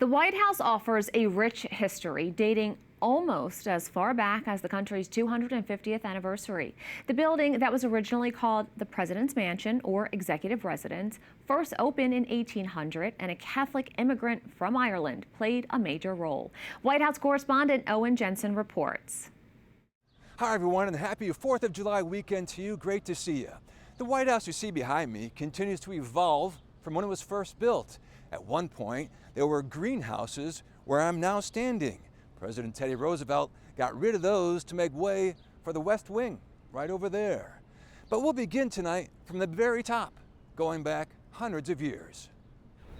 The White House offers a rich history dating almost as far back as the country's 250th anniversary. The building that was originally called the President's Mansion or Executive Residence first opened in 1800, and a Catholic immigrant from Ireland played a major role. White House correspondent Owen Jensen reports. Hi everyone, and happy 4th of July weekend to you. Great to see you. The White House you see behind me continues to evolve from when it was first built. At one point, there were greenhouses where I'm now standing. President Teddy Roosevelt got rid of those to make way for the West Wing, right over there. But we'll begin tonight from the very top, going back hundreds of years.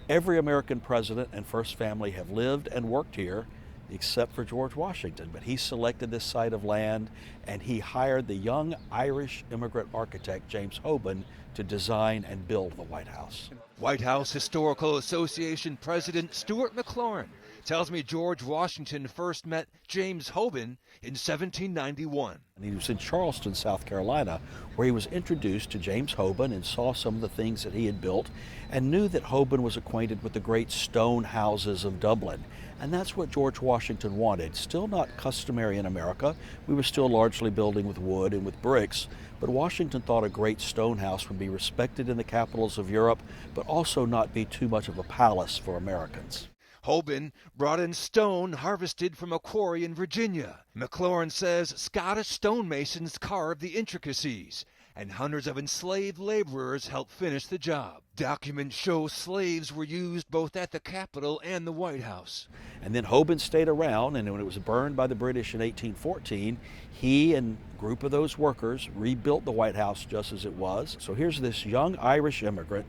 Every American president and first family have lived and worked here, except for George Washington. But he selected this site of land, and he hired the young Irish immigrant architect James Hoban to design and build the White House. White House Historical Association President Stewart McLaurin tells me George Washington first met James Hoban in 1791. And he was in Charleston, South Carolina, where he was introduced to James Hoban and saw some of the things that he had built and knew that Hoban was acquainted with the great stone houses of Dublin. And that's what George Washington wanted. Still not customary in America. We were still largely building with wood and with bricks, but Washington thought a great stone house would be respected in the capitals of Europe, but also not be too much of a palace for Americans. Hoban brought in stone harvested from a quarry in Virginia. McLaurin says Scottish stonemasons carved the intricacies, and hundreds of enslaved laborers helped finish the job. Documents show slaves were used both at the Capitol and the White House. And then Hoban stayed around, and when it was burned by the British in 1814, he and a group of those workers rebuilt the White House just as it was. So here's this young Irish immigrant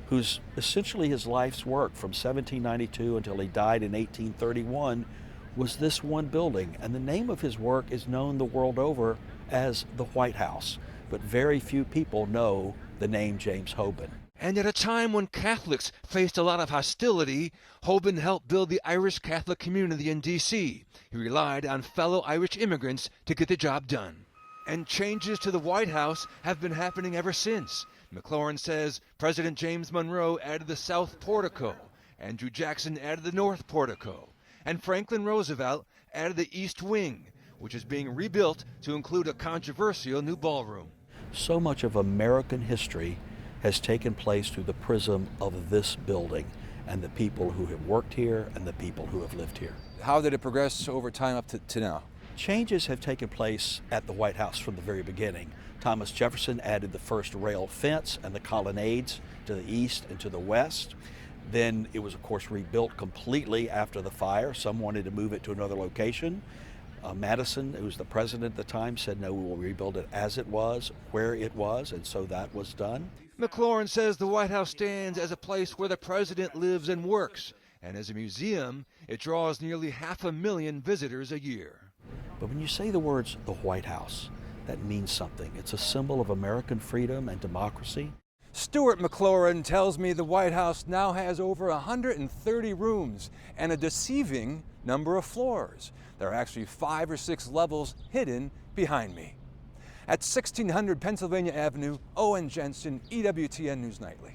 whose essentially his life's work from 1792 until he died in 1831 was this one building. And the name of his work is known the world over as the White House, but very few people know the name James Hoban. And at a time when Catholics faced a lot of hostility, Hoban helped build the Irish Catholic community in D.C. He relied on fellow Irish immigrants to get the job done. And changes to the White House have been happening ever since. McLaurin says President James Monroe added the South Portico, Andrew Jackson added the North Portico, and Franklin Roosevelt added the East Wing, which is being rebuilt to include a controversial new ballroom. So much of American history has taken place through the prism of this building and the people who have worked here and the people who have lived here. How did it progress over time up to now? Changes have taken place at the White House from the very beginning. Thomas Jefferson added the first rail fence and the colonnades to the east and to the west. Then it was, of course, rebuilt completely after the fire. Some wanted to move it to another location. Madison, who was the president at the time, said, no, we will rebuild it as it was, where it was, and so that was done. McLaurin says the White House stands as a place where the president lives and works, and as a museum, it draws nearly 500,000 visitors a year. But when you say the words, the White House, that means something. It's a symbol of American freedom and democracy. Stewart McLaurin tells me the White House now has over 130 rooms and a deceiving number of floors. There are actually 5 or 6 levels hidden behind me. At 1600 Pennsylvania Avenue, Owen Jensen, EWTN News Nightly.